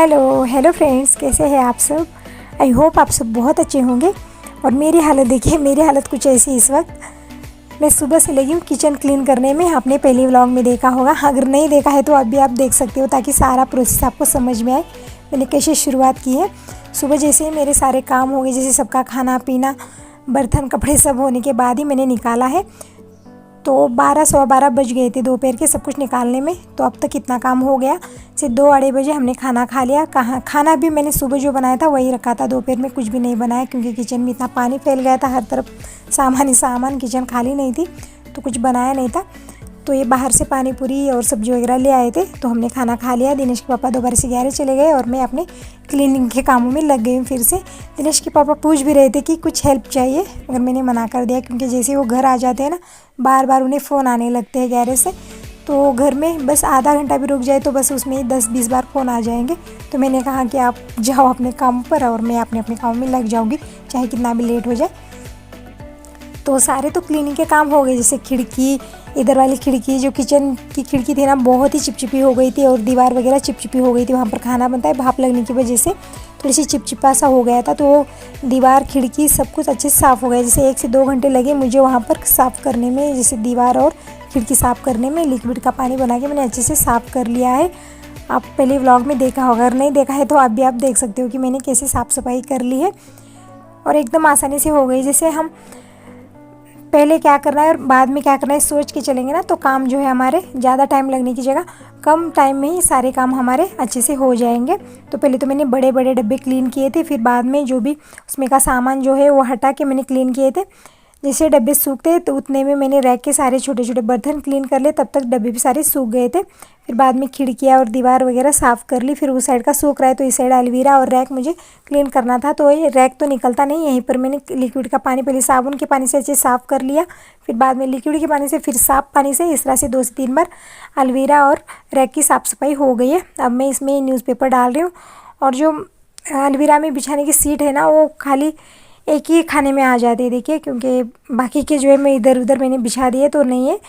Hello hello friends, कैसे हैं आप सब। आई होप आप सब बहुत अच्छे होंगे। और मेरी हालत देखिए, मेरी हालत कुछ ऐसी इस वक्त। मैं सुबह से लगी हूँ किचन क्लीन करने में। आपने पहले व्लॉग में देखा होगा, अगर नहीं देखा है तो अभी आप देख सकते हो, ताकि सारा प्रोसेस आपको समझ में आए मैंने कैसे शुरुआत की है। सुबह जैसे ही मेरे सारे काम हो गए, जैसे सबका खाना पीना, बर्तन कपड़े सब होने के बाद ही मैंने निकाला है। तो 12 सवा 12 बज गए थे दोपहर के सब कुछ निकालने में। तो अब तक इतना काम हो गया। सिर्फ 2 अढ़ाई बजे हमने खाना खा लिया। खाना भी मैंने सुबह जो बनाया था वही रखा था, दोपहर में कुछ भी नहीं बनाया, क्योंकि किचन में इतना पानी फैल गया था, हर तरफ सामान ही सामान, किचन खाली नहीं थी तो कुछ बनाया नहीं था। तो ये बाहर से पानी पूरी और सब्जी वगैरह ले आए थे, तो हमने खाना खा लिया। दिनेश के पापा दोबारा से गैरेज चले गए और मैं अपने क्लीनिंग के कामों में लग गई हूँ फिर से। दिनेश के पापा पूछ भी रहे थे कि कुछ हेल्प चाहिए, मगर मैंने मना कर दिया, क्योंकि जैसे वो घर आ जाते हैं ना, बार बार उन्हें फ़ोन आने लगते हैं गैरेज से। तो घर में बस आधा घंटा भी रुक जाए तो बस उसमें ही 10-20 बार फ़ोन आ जाएंगे। तो मैंने कहा कि आप जाओ अपने काम पर और मैं अपने अपने काम में लग जाऊँगी, चाहे कितना भी लेट हो जाए। तो सारे तो क्लीनिंग के काम हो गए, जैसे खिड़की, इधर वाली खिड़की जो किचन की खिड़की थी ना, बहुत ही चिपचिपी हो गई थी, और दीवार वगैरह चिपचिपी हो गई थी। वहाँ पर खाना बनता है, भाप लगने की वजह से थोड़ी सी चिपचिपा सा हो गया था। तो दीवार खिड़की सब कुछ अच्छे से साफ़ हो गया। जैसे 1 से 2 घंटे लगे मुझे वहाँ पर साफ़ करने में, जैसे दीवार और खिड़की साफ़ करने में। लिक्विड का पानी बना के मैंने अच्छे से साफ़ कर लिया है। आप पहले व्लॉग में देखा होगा, अगर नहीं देखा है तो आप भी आप देख सकते हो कि मैंने कैसे साफ़ सफाई कर ली है, और एकदम आसानी से हो गई। जैसे हम पहले क्या करना है और बाद में क्या करना है सोच के चलेंगे ना, तो काम जो है हमारे ज़्यादा टाइम लगने की जगह कम टाइम में ही सारे काम हमारे अच्छे से हो जाएंगे। तो पहले तो मैंने बड़े बड़े डब्बे क्लीन किए थे, फिर बाद में जो भी उसमें का सामान जो है वो हटा के मैंने क्लीन किए थे। जैसे डब्बे सूखते तो उतने में मैंने रैक के सारे छोटे छोटे बर्तन क्लीन कर लिए, तब तक डब्बे भी सारे सूख गए थे। फिर बाद में खिड़कियाँ और दीवार वगैरह साफ़ कर ली। फिर उस साइड का सूख रहा है तो इस साइड अलमीरा और रैक मुझे क्लीन करना था। तो ये रैक तो निकलता नहीं, यहीं पर मैंने लिक्विड का पानी, पहले साबुन के पानी से अच्छे साफ़ कर लिया, फिर बाद में लिक्विड के पानी से, फिर साफ़ पानी से, इस तरह से 2 से 3 बार अलमीरा और रैक की साफ़ सफाई हो गई है। अब मैं इसमें न्यूज़पेपर डाल रही हूँ, और जो अलमीरा में बिछाने की सीट है ना, वो खाली एक ही खाने में आ जाती है देखिए, क्योंकि बाकी के जो है मैं इधर उधर मैंने बिछा दिए तो नहीं है।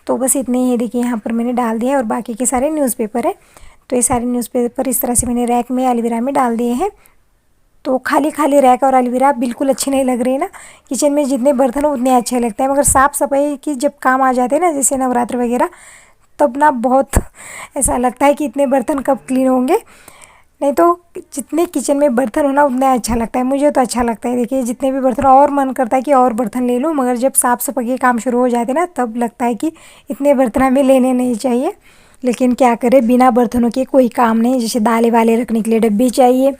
तो बस इतने ही है देखिए, यहाँ पर मैंने डाल दिया है, और बाकी के सारे न्यूज़पेपर है। तो ये सारे न्यूज़पेपर इस तरह से मैंने रैक में अलमीरा में डाल दिए हैं। तो खाली खाली रैक और अलमीरा बिल्कुल अच्छे नहीं लग रहे ना। किचन में जितने बर्तन हो उतने अच्छे लगते हैं, मगर साफ़ सफाई की जब काम आ जाते हैं ना, जैसे नवरात्र वगैरह, तब ना बहुत ऐसा लगता है कि इतने बर्तन कब क्लीन होंगे। नहीं तो जितने किचन में बर्तन हो ना उतना अच्छा लगता है, मुझे तो अच्छा लगता है। देखिए जितने भी बर्तन, और मन करता है कि और बर्तन ले लूँ, मगर जब साफ़ सफाई के काम शुरू हो जाते हैं ना, तब लगता है कि इतने बर्तन हमें लेने नहीं चाहिए। लेकिन क्या करें, बिना बर्तनों के कोई काम नहीं। जैसे दालें वाले रखने के लिए डब्बे चाहिए,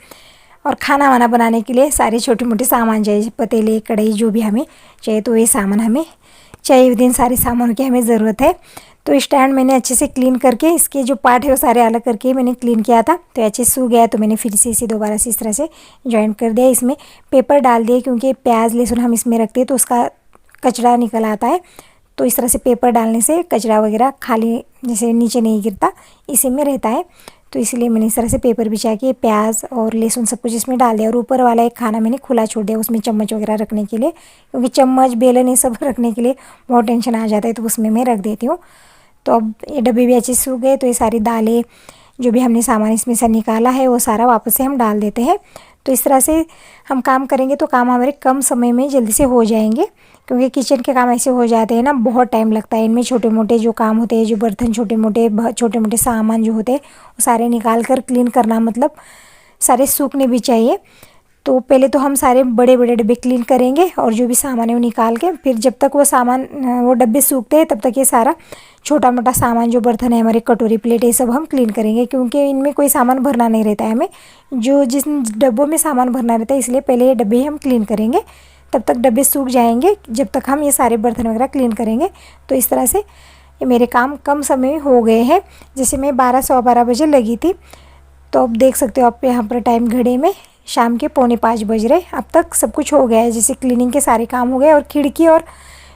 और खाना वाना बनाने के लिए सारे छोटे मोटे सामान चाहिए, पतीले कढ़ाई जो भी हमें चाहिए, तो ये सामान हमें चाहिए। विदिन सारे सामानों की हमें ज़रूरत है। तो स्टैंड मैंने अच्छे से क्लीन करके, इसके जो पार्ट है वो सारे अलग करके मैंने क्लीन किया था। तो अच्छे से सूख गया, तो मैंने फिर से इसे दोबारा से इस तरह से जॉइंट कर दिया। इसमें पेपर डाल दिए, क्योंकि प्याज लहसुन हम इसमें रखते हैं तो उसका कचरा निकल आता है। तो इस तरह से पेपर डालने से कचरा वगैरह खाली जैसे नीचे नहीं गिरता, इसी में रहता है। तो इसलिए मैंने इस तरह से पेपर बिछा के प्याज और लहसुन सब कुछ इसमें डाल दिया, और ऊपर वाला एक खाना मैंने खुला छोड़ दिया, उसमें चम्मच वगैरह रखने के लिए, क्योंकि चम्मच बेलन ये सब रखने के लिए बहुत टेंशन आ जाता है, तो उसमें मैं रख देती हूँ। तो अब ये डब्बे भी अच्छे से सूख गए, तो ये सारी दालें जो भी हमने सामान इसमें से निकाला है वो सारा वापस से हम डाल देते हैं। तो इस तरह से हम काम करेंगे तो काम हमारे कम समय में जल्दी से हो जाएंगे, क्योंकि किचन के काम ऐसे हो जाते हैं ना, बहुत टाइम लगता है इनमें। छोटे मोटे जो काम होते हैं, जो बर्तन छोटे मोटे सामान जो होते हैं वो सारे निकाल कर क्लीन करना, मतलब सारे सूखने भी चाहिए। तो पहले तो हम सारे बड़े बड़े डब्बे क्लीन करेंगे, और जो भी सामान है वो निकाल के, फिर जब तक वो डब्बे सूखते हैं तब तक ये सारा छोटा मोटा सामान जो बर्तन है, हमारे कटोरी प्लेट, ये सब हम क्लीन करेंगे, क्योंकि इनमें कोई सामान भरना नहीं रहता है हमें। जो जिन डब्बों में सामान भरना रहता है, इसलिए पहले ये डब्बे हम क्लीन करेंगे, तब तक डब्बे सूख जाएंगे जब तक हम ये सारे बर्तन वगैरह क्लीन करेंगे। तो इस तरह से ये मेरे काम कम समय में हो गए हैं। जैसे मैं 12 सवा 12 बजे लगी थी, तो अब देख सकते हो आप यहाँ पर टाइम घड़ी में शाम के 4:45 बज रहे। अब तक सब कुछ हो गया है, जैसे क्लीनिंग के सारे काम हो गए। और खिड़की और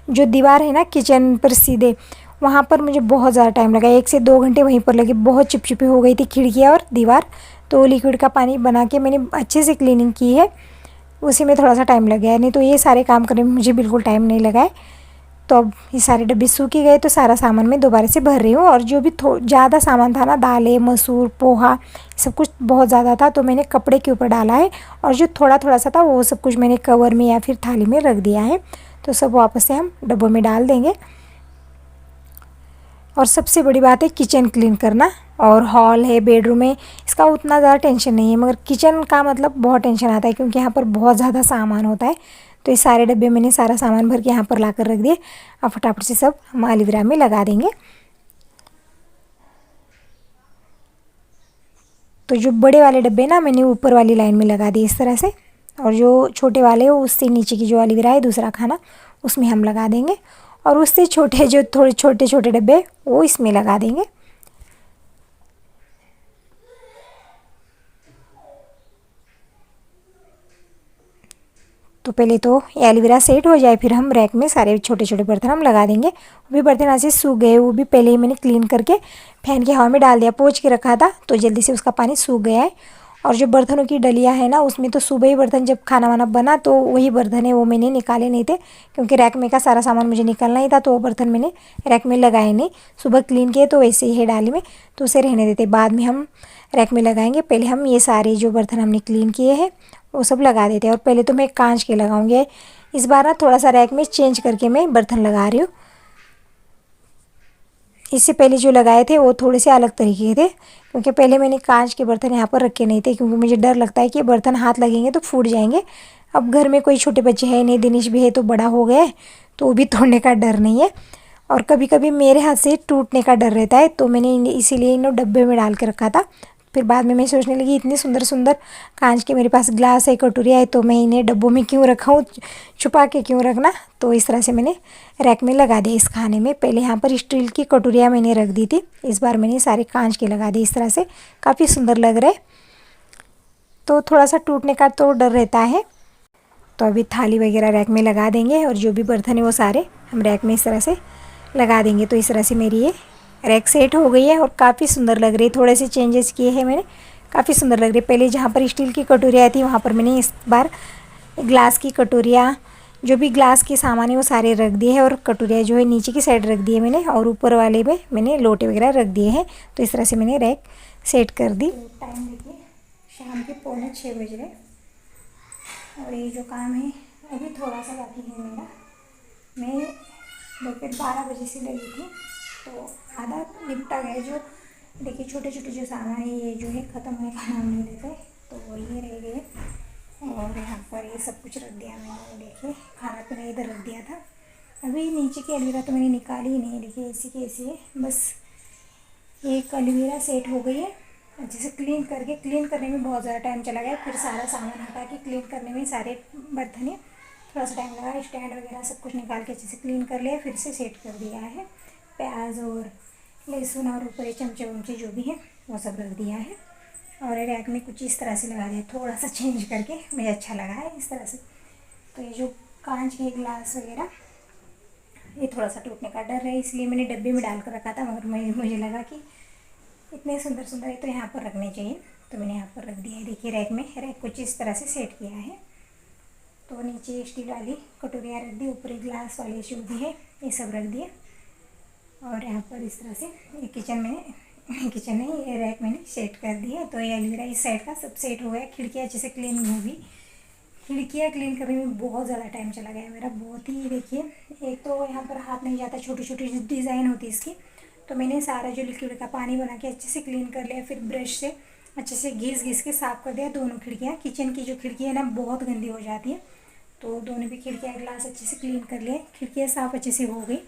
जो दीवार है ना किचन पर सीधे, वहाँ पर मुझे बहुत ज़्यादा टाइम लगा, 1 से 2 घंटे वहीं पर लगे। बहुत चिपचिपी हो गई थी खिड़कियाँ और दीवार, तो लिक्विड का पानी बना के मैंने अच्छे से क्लीनिंग की है, उसी में थोड़ा सा टाइम लग गया है। नहीं तो ये सारे काम करने में मुझे बिल्कुल टाइम नहीं लगा है। तो अब ये सारे डब्बे सूख ही गए, तो सारा सामान मैं दोबारा से भर रही हूँ। और जो भी ज़्यादा सामान था ना, दालें, मसूर, पोहा, सब कुछ बहुत ज़्यादा था, तो मैंने कपड़े के ऊपर डाला है। और जो थोड़ा थोड़ा सा था वो सब कुछ मैंने कवर में या फिर थाली में रख दिया है। तो सब वापस से हम डब्बों में डाल देंगे। और सबसे बड़ी बात है किचन क्लीन करना। और हॉल है, बेडरूम है, इसका उतना ज़्यादा टेंशन नहीं है, मगर किचन का मतलब बहुत टेंशन आता है, क्योंकि यहाँ पर बहुत ज़्यादा सामान होता है। तो ये सारे डब्बे मैंने सारा सामान भर के यहाँ पर ला कर रख दिए। अब फटाफट से सब हम एलोवेरा में लगा देंगे। तो जो बड़े वाले डब्बे ना, मैंने ऊपर वाली लाइन में लगा दिए इस तरह से। और जो छोटे वाले हो, उससे नीचे की जो एलोवेरा है दूसरा खाना, उसमें हम लगा देंगे। और उससे छोटे जो थोड़े छोटे छोटे डब्बे, वो इसमें लगा देंगे। तो पहले तो एलोवेरा सेट हो जाए, फिर हम रैक में सारे छोटे छोटे बर्तन हम लगा देंगे। वो भी बर्तन ऐसे सूख गए, वो भी पहले ही मैंने क्लीन करके फैन की हवा में डाल दिया, पोंछ के रखा था, तो जल्दी से उसका पानी सूख गया है। और जो बर्तनों की डलिया है ना, उसमें तो सुबह ही बर्तन जब खाना वाना बना तो वही बर्तन है, वो मैंने निकाले नहीं थे, क्योंकि रैक में का सारा सामान मुझे निकालना ही था, तो वो बर्तन मैंने रैक में लगाए नहीं। सुबह क्लीन किए तो वैसे ही है डाली में, तो उसे रहने देते, बाद में हम रैक में लगाएंगे। पहले हम ये सारे जो बर्तन हमने क्लीन किए हैं वो सब लगा देते हैं। और पहले तो मैं कांच के लगाऊंगी, इस बार ना थोड़ा सा रैक में चेंज करके मैं बर्तन लगा रही हूँ। इससे पहले जो लगाए थे वो थोड़े से अलग तरीके के थे, क्योंकि पहले मैंने कांच के बर्तन यहाँ पर रखे नहीं थे, क्योंकि मुझे डर लगता है कि बर्तन हाथ लगेंगे तो फूट जाएंगे। अब घर में कोई छोटे बच्चे हैं नहीं, दिनेश भी है तो बड़ा हो गया है, तो वो भी तोड़ने का डर नहीं है। और कभी कभी मेरे हाथ से टूटने का डर रहता है, तो मैंने इसीलिए इन्हों डब्बे में डाल के रखा था। फिर बाद में मैं सोचने लगी, इतने सुंदर सुंदर कांच के मेरे पास ग्लास है, कटोरिया है, तो मैं इन्हें डब्बों में क्यों रखाऊँ, छुपा के क्यों रखना। तो इस तरह से मैंने रैक में लगा दिया इस खाने में। पहले यहाँ पर स्टील की कटोरिया मैंने रख दी थी, इस बार मैंने सारे कांच के लगा दिए इस तरह से, काफ़ी सुंदर लग रहे। तो थोड़ा सा टूटने का तो डर रहता है। तो अभी थाली वगैरह रैक में लगा देंगे, और जो भी बर्तन है वो सारे हम रैक में इस तरह से लगा देंगे। तो इस तरह से मेरी ये रैक सेट हो गई है और काफ़ी सुंदर लग रही है। थोड़े से चेंजेस किए हैं मैंने, काफ़ी सुंदर लग रही है। पहले जहाँ पर स्टील की कटोरियाँ थी वहाँ पर मैंने इस बार ग्लास की कटोरियाँ, जो भी ग्लास के सामान है वो सारे रख दिए हैं। और कटोरियाँ जो है नीचे की साइड रख दी है मैंने, और ऊपर वाले में मैंने लोटे वगैरह रख दिए हैं। तो इस तरह से मैंने रैक सेट कर दी। टाइम देखिए, शाम के 5:45 बज रहे, और ये जो काम है अभी थोड़ा सा बाकी है मेरा। मैं दोपहर 12 बजे से लगी थी, तो आधा निपटा गया। जो देखिए छोटे छोटे जो सामान है ये जो है ख़त्म होने का नाम नहीं लेते, तो ये रह गए। और यहाँ पर ये सब कुछ रख दिया मैंने, देखिए खाना पीना इधर रख दिया था। अभी नीचे की एलोवेरा तो मैंने निकाली ही नहीं, देखिए ऐसी की ऐसी है। बस एक एलोवेरा सेट हो गई है। अच्छे से क्लीन करने में बहुत ज़्यादा टाइम चला गया, फिर सारा सामान हटा के क्लीन करने में सारे बर्तन है थोड़ा सा टाइम लगा। स्टैंड वगैरह सब कुछ निकाल के अच्छे से क्लीन कर लिया, फिर से सेट कर दिया है। प्याज और लहसुन और ऊपर चमचे वमचे जो भी है वो सब रख दिया है। और रैक में कुछ इस तरह से लगा दिया, थोड़ा सा चेंज करके मुझे अच्छा लगा है इस तरह से। तो ये जो कांच के गिलास वगैरह ये थोड़ा सा टूटने का डर है, इसलिए मैंने डब्बे में डाल कर रखा था, मगर मुझे लगा कि इतने सुंदर सुंदर है तो यहाँ पर रखने चाहिए, तो मैंने यहाँ पर रख दिया है। देखिए रैक में रैक कुछ इस तरह से सेट किया है। तो नीचे स्टील वाली कटोरियाँ रख दी, ऊपर ग्लास वाले जो भी है ये सब रख दिए। और यहाँ पर इस तरह से ये किचन में ये रैक मैंने सेट कर दी है। तो ये एलोवेरा इस साइड का सब सेट हो गया। खिड़कियाँ अच्छे से क्लीन होगी, खिड़कियाँ क्लीन करने में बहुत ज़्यादा टाइम चला गया मेरा, बहुत ही। देखिए एक तो यहाँ पर हाथ नहीं जाता, छोटी छोटी डिज़ाइन होती है इसकी, तो मैंने सारा जो लिक्विड का पानी बना के अच्छे से क्लीन कर लिया, फिर ब्रश से अच्छे से घिस के साफ़ कर दिया दोनों खिड़कियाँ। किचन की जो खिड़की है ना बहुत गंदी हो जाती है, तो दोनों भी खिड़कियाँ ग्लास अच्छे से क्लीन कर लिए, खिड़कियाँ साफ़ अच्छे से हो गई।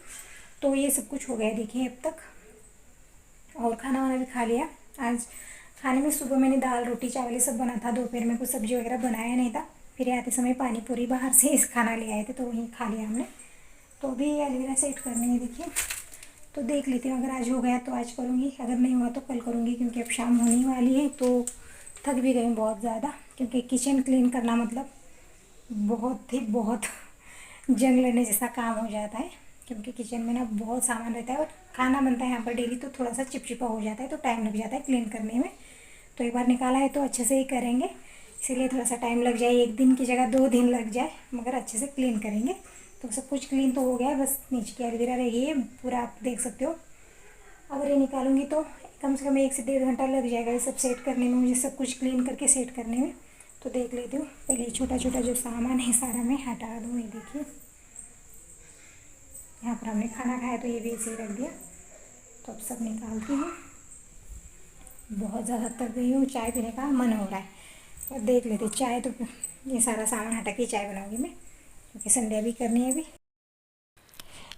तो ये सब कुछ हो गया देखिए अब तक। और खाना वाना भी खा लिया। आज खाने में सुबह मैंने दाल रोटी चावल ये सब बना था, दोपहर में कुछ सब्ज़ी वगैरह बनाया नहीं था। फिर आते समय पानी पूरी बाहर से इस खाना ले आए थे, तो वहीं खा लिया हमने। तो अभी एलोवेरा सेट करनी है देखिए, तो देख लेती हूँ, अगर आज हो गया तो आज करूँगी, अगर नहीं हुआ तो कल करूँगी, क्योंकि अब शाम होने वाली है। तो थक भी गई बहुत ज़्यादा, क्योंकि किचन क्लीन करना मतलब बहुत जंग लड़ने जैसा काम हो जाता है, क्योंकि किचन में ना बहुत सामान रहता है और खाना बनता है यहाँ पर डेली, तो थोड़ा सा चिपचिपा हो जाता है, तो टाइम लग जाता है क्लीन करने में। तो एक बार निकाला है तो अच्छे से ही करेंगे, इसीलिए थोड़ा सा टाइम लग जाए, एक दिन की जगह 2 दिन लग जाए, मगर अच्छे से क्लीन करेंगे। तो सब कुछ क्लीन तो हो गया है, बस नीचे की एलोवेरा रह गई है पूरा, आप देख सकते हो। अगर ये निकालूंगी तो कम से कम 1 से 1.5 घंटा लग जाएगा ये सब सेट करने में, मुझे सब कुछ क्लीन करके सेट करने में। तो देख लेती हूँ, पहले छोटा छोटा जो सामान है सारा मैं हटा दूँ। ये देखिए यहाँ पर हमने खाना खाया तो ये भी ऐसे ही रख दिया। तो अब सब निकालती हूँ, बहुत ज़्यादा थक गई हूँ, चाय पीने का मन हो रहा है। और देख लेते चाय, तो ये सारा सामान हटा के चाय बनाऊँगी मैं, क्योंकि संध्या भी करनी है अभी।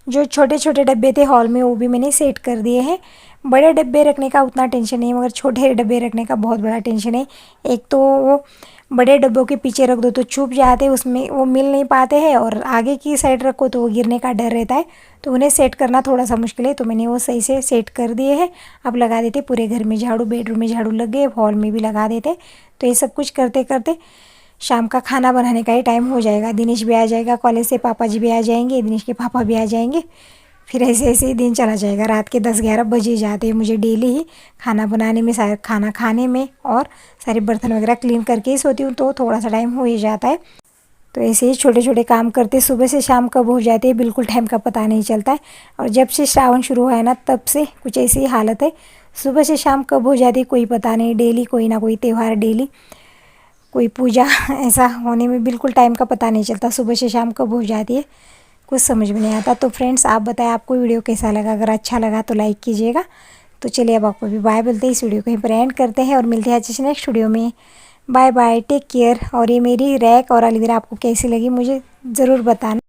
जो छोटे छोटे डब्बे थे हॉल में वो भी मैंने सेट कर दिए हैं। बड़े डब्बे रखने का उतना टेंशन नहीं है, मगर छोटे डब्बे रखने का बहुत बड़ा टेंशन है। एक तो वो बड़े डब्बों के पीछे रख दो तो छुप जाते, उसमें वो मिल नहीं पाते हैं, और आगे की साइड रखो तो वो गिरने का डर रहता है, तो उन्हें सेट करना थोड़ा सा मुश्किल है। तो मैंने वो सही से सेट कर दिए हैं। अब लगा देते पूरे घर में झाड़ू, बेडरूम में झाड़ू लग गए, हॉल में भी लगा देते। तो ये सब कुछ करते करते शाम का खाना बनाने का ही टाइम हो जाएगा। दिनेश भी आ जाएगा कॉलेज से, पापा जी भी आ जाएंगे, दिनेश के पापा भी आ जाएंगे। फिर ऐसे ऐसे ही दिन चला जाएगा। रात के 10-11 बज ही जाते हैं मुझे डेली ही खाना बनाने में, सारे खाना खाने में, और सारे बर्तन वगैरह क्लीन करके ही सोती हूँ, तो थोड़ा सा टाइम हो ही जाता है। तो ऐसे ही छोटे छोटे काम करते सुबह से शाम कब हो जाती है बिल्कुल टाइम का पता नहीं चलता है। और जब से श्रावण शुरू हुआ है ना, तब से कुछ ऐसी ही हालत है, सुबह से शाम कब हो जाती है कोई पता नहीं। डेली कोई ना कोई त्यौहार, डेली कोई पूजा ऐसा होने में बिल्कुल टाइम का पता नहीं चलता, सुबह से शाम कब हो जाती है कुछ समझ में नहीं आता। तो फ्रेंड्स आप बताएं आपको वीडियो कैसा लगा, अगर अच्छा लगा तो लाइक कीजिएगा। तो चलिए अब आपको भी बाय बोलते हैं, इस वीडियो को यहीं पर एंड करते हैं और मिलते हैं अच्छे से नेक्स्ट वीडियो में। Bye bye, take care. और ये मेरी रैक और एलोवेरा आपको कैसी लगी मुझे ज़रूर बताना।